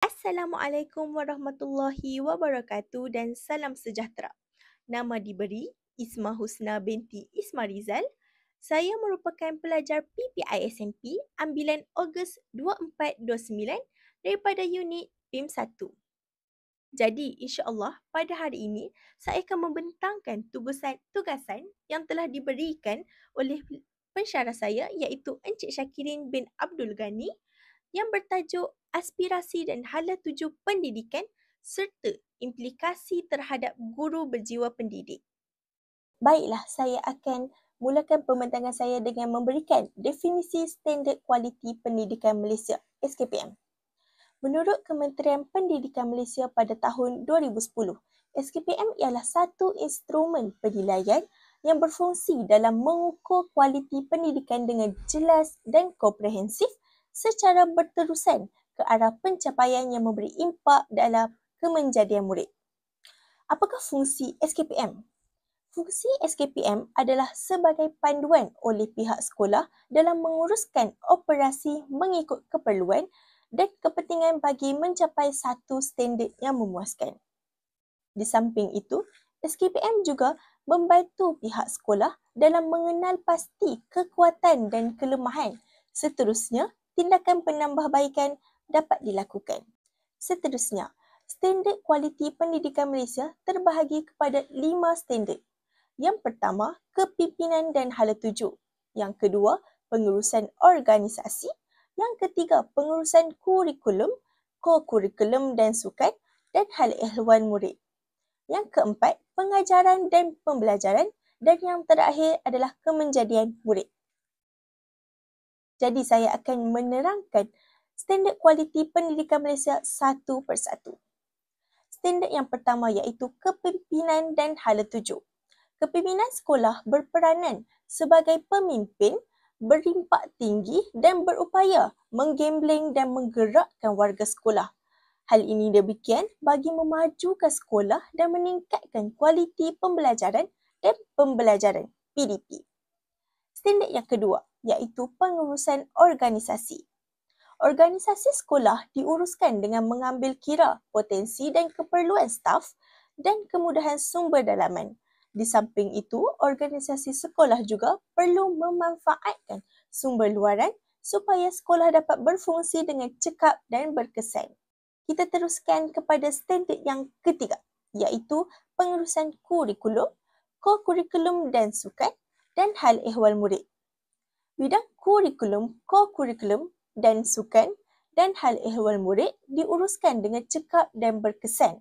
Assalamualaikum warahmatullahi wabarakatuh dan salam sejahtera. Nama diberi Isma Husna binti Isma Rizal. Saya merupakan pelajar PPISMP ambilan Ogos 2429 daripada unit PIM 1. Jadi, insya-Allah pada hari ini saya akan membentangkan tugasan yang telah diberikan oleh pensyarah saya iaitu Encik Syakirin bin Abdul Ghani yang bertajuk Aspirasi dan Hala Tuju Pendidikan serta Implikasi Terhadap Guru Berjiwa Pendidik. Baiklah, saya akan mulakan pembentangan saya dengan memberikan definisi Standard Kualiti Pendidikan Malaysia (SKPM). Menurut Kementerian Pendidikan Malaysia pada tahun 2010, SKPM ialah satu instrumen penilaian yang berfungsi dalam mengukur kualiti pendidikan dengan jelas dan komprehensif secara berterusan ke arah pencapaian yang memberi impak dalam kemenjadian murid. Apakah fungsi SKPM? Fungsi SKPM adalah sebagai panduan oleh pihak sekolah dalam menguruskan operasi mengikut keperluan dan kepentingan bagi mencapai satu standard yang memuaskan. Di samping itu, SKPM juga membantu pihak sekolah dalam mengenal pasti kekuatan dan kelemahan. Seterusnya, tindakan penambahbaikan dapat dilakukan. Seterusnya, Standard Kualiti Pendidikan Malaysia terbahagi kepada 5 standard. Yang pertama, kepimpinan dan hala tuju. Yang kedua, pengurusan organisasi. Yang ketiga, pengurusan kurikulum, ko-kurikulum dan sukan dan hal ehwal murid. Yang keempat, pengajaran dan pembelajaran. Dan yang terakhir adalah kemenjadian murid. Jadi saya akan menerangkan Standard Kualiti Pendidikan Malaysia satu persatu. Standard yang pertama iaitu kepimpinan dan hala tuju. Kepimpinan sekolah berperanan sebagai pemimpin, berimpak tinggi dan berupaya menggembleng dan menggerakkan warga sekolah. Hal ini demikian bagi memajukan sekolah dan meningkatkan kualiti pembelajaran dan pembelajaran PDP. Standard yang kedua iaitu pengurusan organisasi. Organisasi sekolah diuruskan dengan mengambil kira potensi dan keperluan staf dan kemudahan sumber dalaman. Di samping itu, organisasi sekolah juga perlu memanfaatkan sumber luaran supaya sekolah dapat berfungsi dengan cekap dan berkesan. Kita teruskan kepada standard yang ketiga, iaitu pengurusan kurikulum, ko-kurikulum dan sukan dan hal ehwal murid. Bidang kurikulum, ko-kurikulum dan sukan dan hal ehwal murid diuruskan dengan cekap dan berkesan.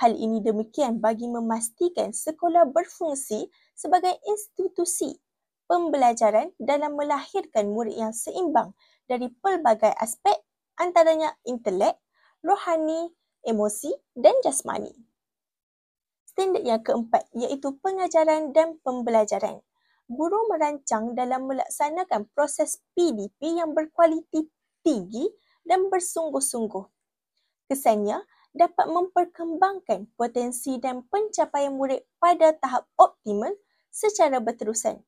Hal ini demikian bagi memastikan sekolah berfungsi sebagai institusi pembelajaran dalam melahirkan murid yang seimbang dari pelbagai aspek antaranya intelek, rohani, emosi dan jasmani. Standard yang keempat iaitu pengajaran dan pembelajaran. Guru merancang dalam melaksanakan proses PDP yang berkualiti tinggi dan bersungguh-sungguh. Kesannya, dapat memperkembangkan potensi dan pencapaian murid pada tahap optimal secara berterusan.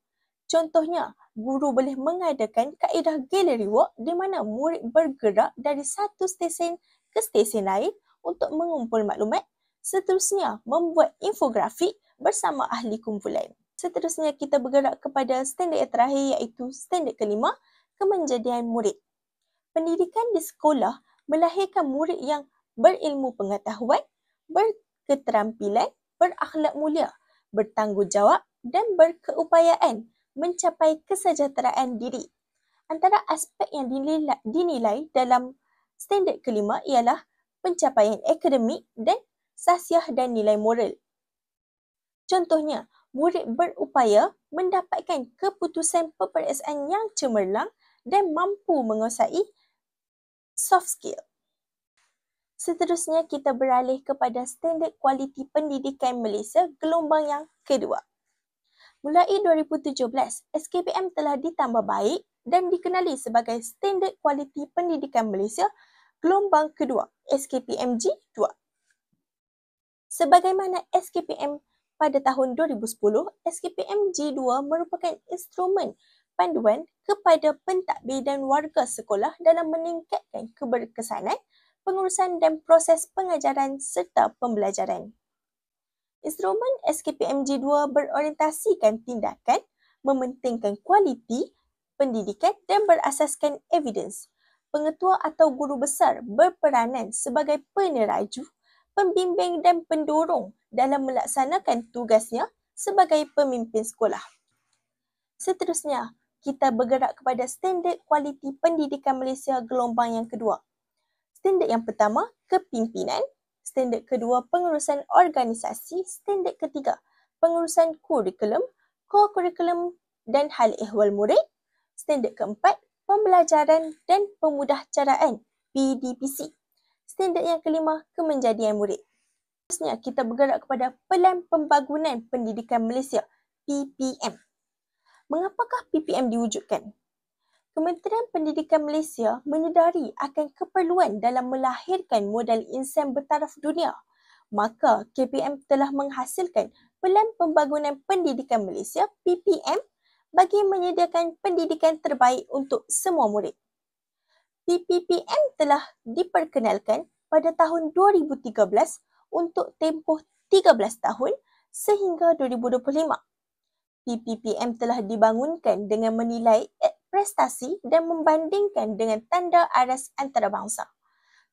Contohnya, guru boleh mengadakan kaedah gallery walk di mana murid bergerak dari satu stesen ke stesen lain untuk mengumpul maklumat. Seterusnya, membuat infografik bersama ahli kumpulan. Seterusnya, kita bergerak kepada standard yang terakhir iaitu standard kelima, kemenjadian murid. Pendidikan di sekolah melahirkan murid yang berilmu pengetahuan, berketerampilan, berakhlak mulia, bertanggungjawab dan berkeupayaan mencapai kesejahteraan diri. Antara aspek yang dinilai dalam standard kelima ialah pencapaian akademik dan sahsiah dan nilai moral. Contohnya, murid berupaya mendapatkan keputusan peperiksaan yang cemerlang dan mampu menguasai soft skill. Seterusnya, kita beralih kepada Standard Kualiti Pendidikan Malaysia gelombang yang kedua. Mulai 2017, SKPM telah ditambah baik dan dikenali sebagai Standard Kualiti Pendidikan Malaysia gelombang kedua, SKPMG 2. Sebagaimana SKPM pada tahun 2010, SKPMG 2 merupakan instrumen panduan kepada pentadbir dan warga sekolah dalam meningkatkan keberkesanan, pengurusan dan proses pengajaran serta pembelajaran. Instrumen SKPMG2 berorientasikan tindakan, mementingkan kualiti pendidikan dan berasaskan evidens. Pengetua atau guru besar berperanan sebagai peneraju, pembimbing dan pendorong dalam melaksanakan tugasnya sebagai pemimpin sekolah. Seterusnya, kita bergerak kepada standard kualiti pendidikan Malaysia gelombang yang kedua. Standard yang pertama, kepimpinan. Standard kedua, pengurusan organisasi. Standard ketiga, pengurusan kurikulum, co-kurikulum dan hal ehwal murid. Standard keempat, pembelajaran dan pemudahcaraan PDPC. Standard yang kelima, kemenjadian murid. Seterusnya, kita bergerak kepada Pelan Pembangunan Pendidikan Malaysia, PPM. Mengapakah PPM diwujudkan? Kementerian Pendidikan Malaysia menyedari akan keperluan dalam melahirkan modal insan bertaraf dunia. Maka KPM telah menghasilkan Pelan Pembangunan Pendidikan Malaysia PPM bagi menyediakan pendidikan terbaik untuk semua murid. PPM telah diperkenalkan pada tahun 2013 untuk tempoh 13 tahun sehingga 2025. PPM telah dibangunkan dengan menilai prestasi dan membandingkan dengan tanda aras antarabangsa.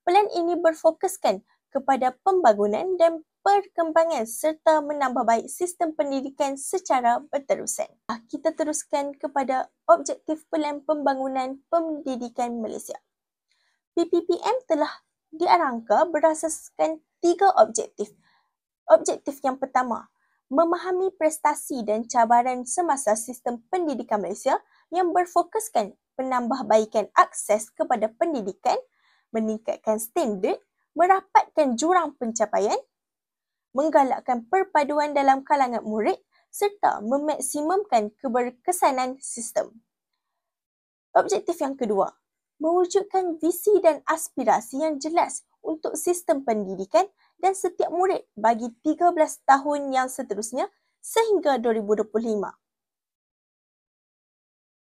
Pelan ini berfokuskan kepada pembangunan dan perkembangan serta menambah baik sistem pendidikan secara berterusan. Kita teruskan kepada objektif Pelan Pembangunan Pendidikan Malaysia. PPM telah diarangka berasaskan 3 objektif. Objektif yang pertama, memahami prestasi dan cabaran semasa sistem pendidikan Malaysia yang berfokuskan penambahbaikan akses kepada pendidikan, meningkatkan standard, merapatkan jurang pencapaian, menggalakkan perpaduan dalam kalangan murid serta memaksimumkan keberkesanan sistem. Objektif yang kedua, mewujudkan visi dan aspirasi yang jelas untuk sistem pendidikan dan setiap murid bagi 13 tahun yang seterusnya sehingga 2025.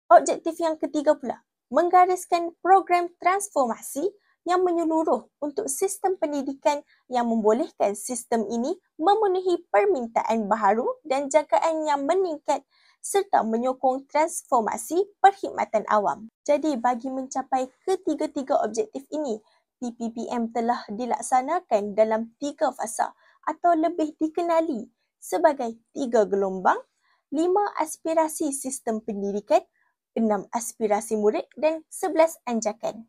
Objektif yang ketiga pula, menggariskan program transformasi yang menyeluruh untuk sistem pendidikan yang membolehkan sistem ini memenuhi permintaan baharu dan jagaan yang meningkat serta menyokong transformasi perkhidmatan awam. Jadi bagi mencapai ketiga-tiga objektif ini, PPM telah dilaksanakan dalam 3 fasa atau lebih dikenali sebagai 3 gelombang, 5 aspirasi sistem pendidikan, 6 aspirasi murid dan 11 anjakan.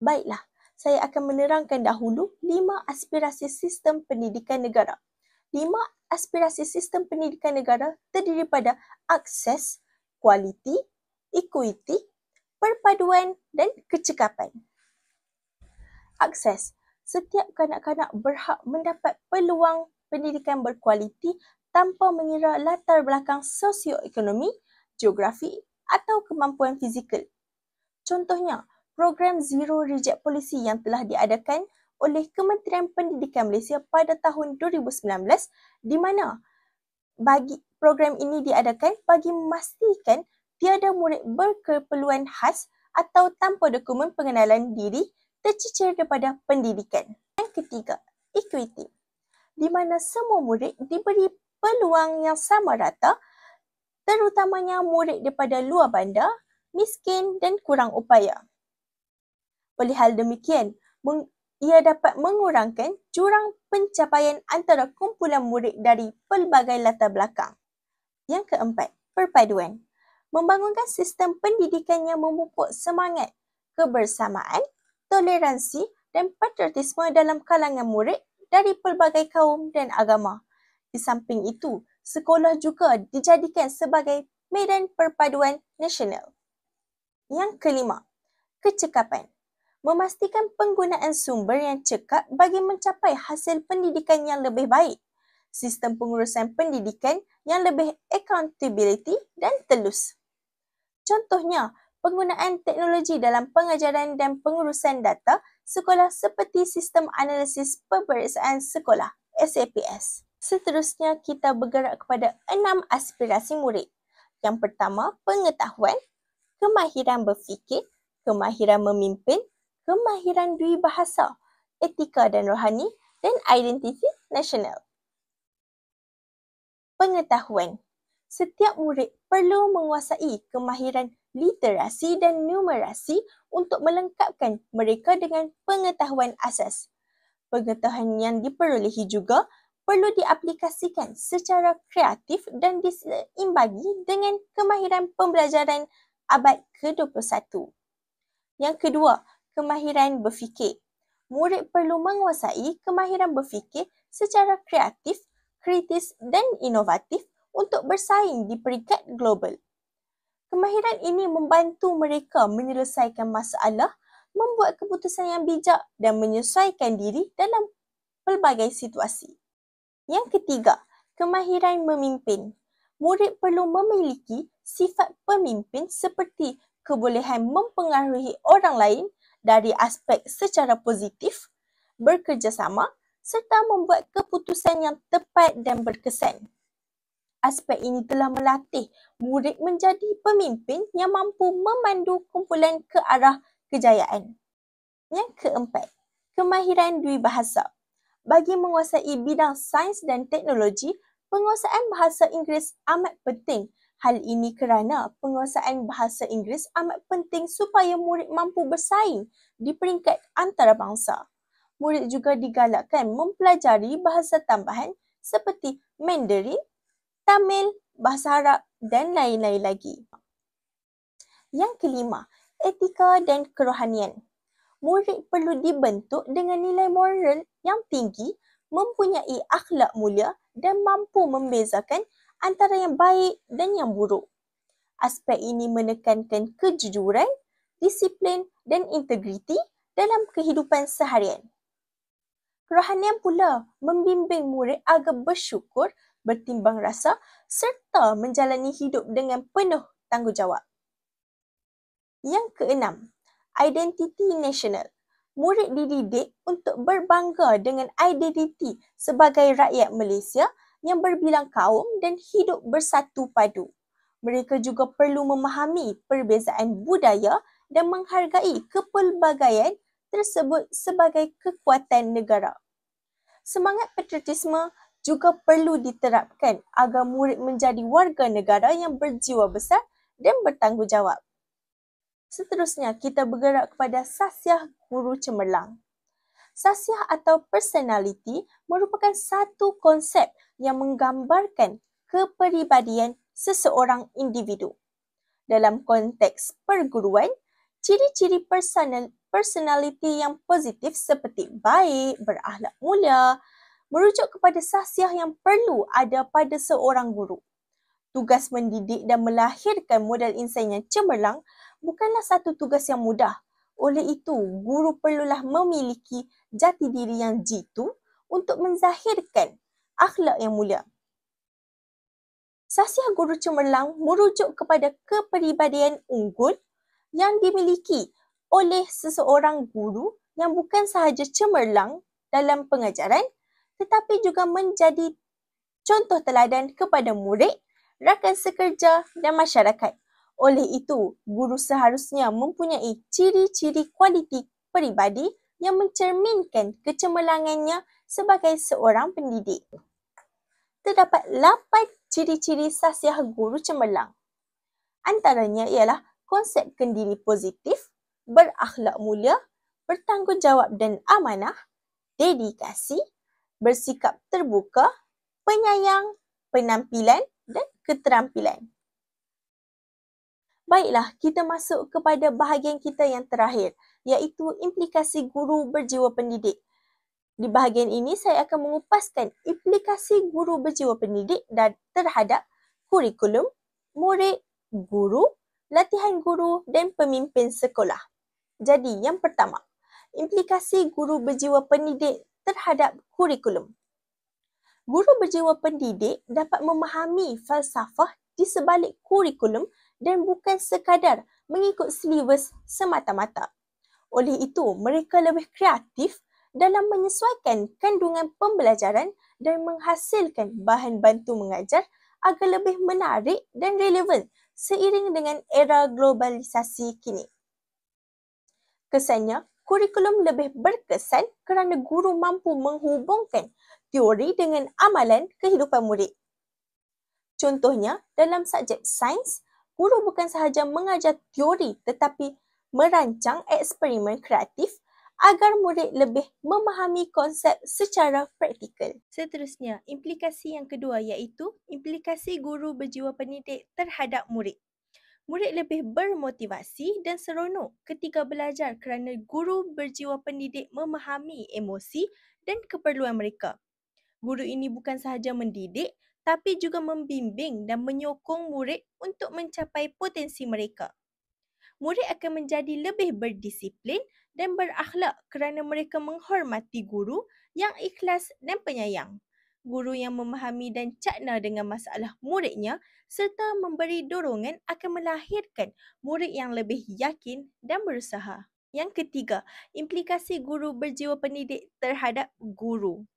Baiklah, saya akan menerangkan dahulu 5 aspirasi sistem pendidikan negara. 5 aspirasi sistem pendidikan negara terdiri pada akses, kualiti, equity, perpaduan dan kecekapan. Akses. Setiap kanak-kanak berhak mendapat peluang pendidikan berkualiti tanpa mengira latar belakang sosioekonomi, geografi atau kemampuan fizikal. Contohnya, program Zero Reject Policy yang telah diadakan oleh Kementerian Pendidikan Malaysia pada tahun 2019 di mana program ini diadakan bagi memastikan tiada murid berkeperluan khas atau tanpa dokumen pengenalan diri tercicir daripada pendidikan. Yang ketiga, equity, di mana semua murid diberi peluang yang sama rata, terutamanya murid daripada luar bandar, miskin dan kurang upaya. Oleh hal demikian, ia dapat mengurangkan jurang pencapaian antara kumpulan murid dari pelbagai latar belakang. Yang keempat, perpaduan, membangunkan sistem pendidikan yang memupuk semangat kebersamaan, toleransi dan patriotisme dalam kalangan murid dari pelbagai kaum dan agama. Di samping itu, sekolah juga dijadikan sebagai medan perpaduan nasional. Yang kelima, kecekapan, memastikan penggunaan sumber yang cekap bagi mencapai hasil pendidikan yang lebih baik, sistem pengurusan pendidikan yang lebih accountability dan telus. Contohnya, penggunaan teknologi dalam pengajaran dan pengurusan data sekolah seperti sistem analisis peperiksaan sekolah, SAPS. Seterusnya, kita bergerak kepada 6 aspirasi murid. Yang pertama, pengetahuan, kemahiran berfikir, kemahiran memimpin, kemahiran duibahasa, etika dan rohani, dan identiti nasional. Pengetahuan. Setiap murid perlu menguasai kemahiran literasi dan numerasi untuk melengkapkan mereka dengan pengetahuan asas. Pengetahuan yang diperolehi juga perlu diaplikasikan secara kreatif dan diseimbangi dengan kemahiran pembelajaran abad ke-21. Yang kedua, kemahiran berfikir. Murid perlu menguasai kemahiran berfikir secara kreatif, kritis dan inovatif untuk bersaing di peringkat global. Kemahiran ini membantu mereka menyelesaikan masalah, membuat keputusan yang bijak dan menyesuaikan diri dalam pelbagai situasi. Yang ketiga, kemahiran memimpin. Murid perlu memiliki sifat pemimpin seperti kebolehan mempengaruhi orang lain dari aspek secara positif, bekerjasama serta membuat keputusan yang tepat dan berkesan. Aspek ini telah melatih murid menjadi pemimpin yang mampu memandu kumpulan ke arah kejayaan. Yang keempat, kemahiran dwibahasa. Bagi menguasai bidang sains dan teknologi, penguasaan bahasa Inggeris amat penting. Hal ini kerana penguasaan bahasa Inggeris amat penting supaya murid mampu bersaing di peringkat antarabangsa. Murid juga digalakkan mempelajari bahasa tambahan seperti Mandarin, Tamil, bahasa Arab dan lain-lain lagi. Yang kelima, etika dan kerohanian. Murid perlu dibentuk dengan nilai moral yang tinggi, mempunyai akhlak mulia dan mampu membezakan antara yang baik dan yang buruk. Aspek ini menekankan kejujuran, disiplin dan integriti dalam kehidupan seharian. Kerohanian pula membimbing murid agar bersyukur, bertimbang rasa serta menjalani hidup dengan penuh tanggungjawab. Yang keenam, identiti nasional. Murid dididik untuk berbangga dengan identiti sebagai rakyat Malaysia yang berbilang kaum dan hidup bersatu padu. Mereka juga perlu memahami perbezaan budaya dan menghargai kepelbagaian tersebut sebagai kekuatan negara. Semangat patriotisme juga perlu diterapkan agar murid menjadi warga negara yang berjiwa besar dan bertanggungjawab. Seterusnya, kita bergerak kepada Sasiah Guru Cemerlang. Sasiah atau personality merupakan satu konsep yang menggambarkan kepribadian seseorang individu. Dalam konteks perguruan, ciri-ciri personality yang positif seperti baik, berakhlak mulia, merujuk kepada sasiah yang perlu ada pada seorang guru. Tugas mendidik dan melahirkan model insan yang cemerlang bukanlah satu tugas yang mudah. Oleh itu, guru perlulah memiliki jati diri yang jitu untuk menzahirkan akhlak yang mulia. Sasiah guru cemerlang merujuk kepada kepribadian unggul yang dimiliki oleh seseorang guru yang bukan sahaja cemerlang dalam pengajaran tetapi juga menjadi contoh teladan kepada murid, rakan sekerja dan masyarakat. Oleh itu, guru seharusnya mempunyai ciri-ciri kualiti peribadi yang mencerminkan kecemerlangannya sebagai seorang pendidik. Terdapat 8 ciri-ciri sasiah guru cemerlang. Antaranya ialah konsep kendiri positif, berakhlak mulia, bertanggungjawab dan amanah, dedikasi, bersikap terbuka, penyayang, penampilan dan keterampilan. Baiklah, kita masuk kepada bahagian kita yang terakhir, iaitu implikasi guru berjiwa pendidik. Di bahagian ini, saya akan mengupaskan implikasi guru berjiwa pendidik dan terhadap kurikulum, murid, guru, latihan guru dan pemimpin sekolah. Jadi, yang pertama, implikasi guru berjiwa pendidik terhadap kurikulum. Guru berjiwa pendidik dapat memahami falsafah di sebalik kurikulum dan bukan sekadar mengikut silibus semata-mata. Oleh itu, mereka lebih kreatif dalam menyesuaikan kandungan pembelajaran dan menghasilkan bahan bantu mengajar agar lebih menarik dan relevan seiring dengan era globalisasi kini. Kesannya, kurikulum lebih berkesan kerana guru mampu menghubungkan teori dengan amalan kehidupan murid. Contohnya, dalam subjek sains, guru bukan sahaja mengajar teori tetapi merancang eksperimen kreatif agar murid lebih memahami konsep secara praktikal. Seterusnya, implikasi yang kedua iaitu implikasi guru berjiwa pendidik terhadap murid. Murid lebih bermotivasi dan seronok ketika belajar kerana guru berjiwa pendidik memahami emosi dan keperluan mereka. Guru ini bukan sahaja mendidik tapi juga membimbing dan menyokong murid untuk mencapai potensi mereka. Murid akan menjadi lebih berdisiplin dan berakhlak kerana mereka menghormati guru yang ikhlas dan penyayang. Guru yang memahami dan cakna dengan masalah muridnya serta memberi dorongan akan melahirkan murid yang lebih yakin dan berusaha. Yang ketiga, implikasi guru berjiwa pendidik terhadap guru.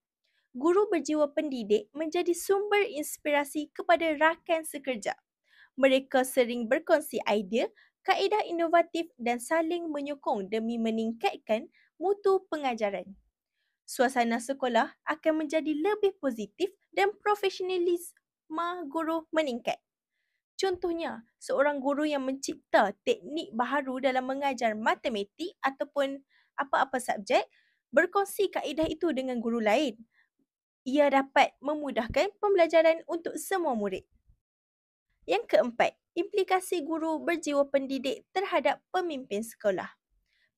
Guru berjiwa pendidik menjadi sumber inspirasi kepada rakan sekerja. Mereka sering berkongsi idea, kaedah inovatif dan saling menyokong demi meningkatkan mutu pengajaran. Suasana sekolah akan menjadi lebih positif dan profesionalisme guru meningkat. Contohnya, seorang guru yang mencipta teknik baharu dalam mengajar matematik ataupun apa-apa subjek berkongsi kaedah itu dengan guru lain. Ia dapat memudahkan pembelajaran untuk semua murid. Yang keempat, implikasi guru berjiwa pendidik terhadap pemimpin sekolah.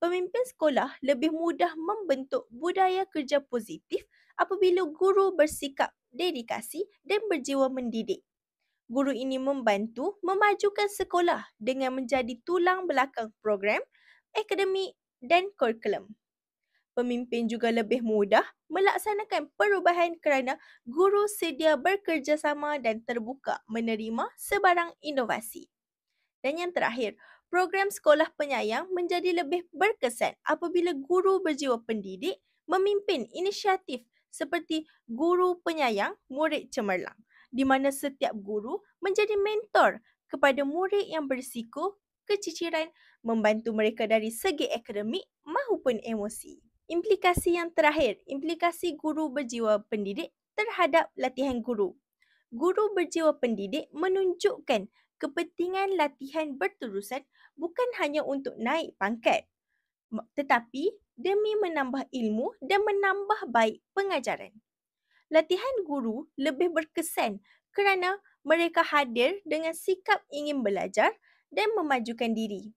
Pemimpin sekolah lebih mudah membentuk budaya kerja positif apabila guru bersikap dedikasi dan berjiwa mendidik. Guru ini membantu memajukan sekolah dengan menjadi tulang belakang program, akademik dan kurikulum. Pemimpin juga lebih mudah melaksanakan perubahan kerana guru sedia bekerjasama dan terbuka menerima sebarang inovasi. Dan yang terakhir, program sekolah penyayang menjadi lebih berkesan apabila guru berjiwa pendidik memimpin inisiatif seperti Guru Penyayang Murid Cemerlang, di mana setiap guru menjadi mentor kepada murid yang berisiko keciciran, membantu mereka dari segi akademik maupun emosi. Implikasi yang terakhir, implikasi guru berjiwa pendidik terhadap latihan guru. Guru berjiwa pendidik menunjukkan kepentingan latihan berterusan bukan hanya untuk naik pangkat, tetapi demi menambah ilmu dan menambah baik pengajaran. Latihan guru lebih berkesan kerana mereka hadir dengan sikap ingin belajar dan memajukan diri.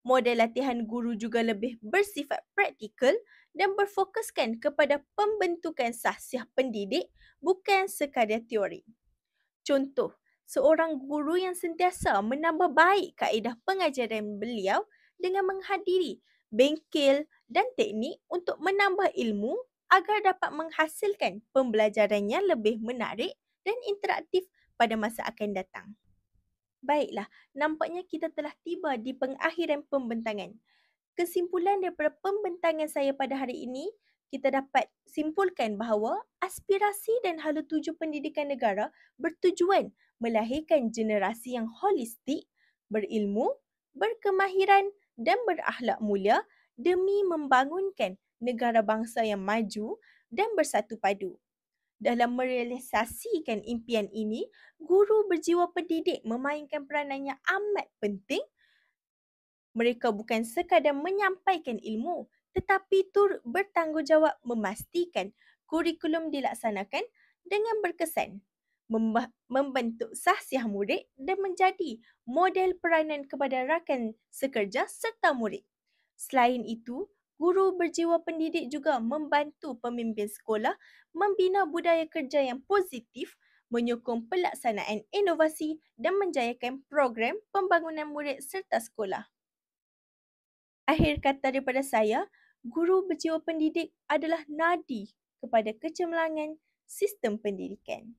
Model latihan guru juga lebih bersifat praktikal dan berfokuskan kepada pembentukan sahsiah pendidik bukan sekadar teori. Contoh, seorang guru yang sentiasa menambah baik kaedah pengajaran beliau dengan menghadiri bengkel dan teknik untuk menambah ilmu agar dapat menghasilkan pembelajarannya lebih menarik dan interaktif pada masa akan datang. Baiklah, nampaknya kita telah tiba di pengakhiran pembentangan. Kesimpulan daripada pembentangan saya pada hari ini, kita dapat simpulkan bahawa aspirasi dan hala tuju pendidikan negara bertujuan melahirkan generasi yang holistik, berilmu, berkemahiran dan berakhlak mulia demi membangunkan negara bangsa yang maju dan bersatu padu. Dalam merealisasikan impian ini, guru berjiwa pendidik memainkan peranan yang amat penting. Mereka bukan sekadar menyampaikan ilmu, tetapi turut bertanggungjawab memastikan kurikulum dilaksanakan dengan berkesan, membentuk sahsiah murid dan menjadi model peranan kepada rakan sekerja serta murid. Selain itu, guru berjiwa pendidik juga membantu pemimpin sekolah membina budaya kerja yang positif, menyokong pelaksanaan inovasi dan menjayakan program pembangunan murid serta sekolah. Akhir kata daripada saya, guru berjiwa pendidik adalah nadi kepada kecemerlangan sistem pendidikan.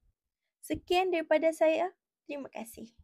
Sekian daripada saya. Terima kasih.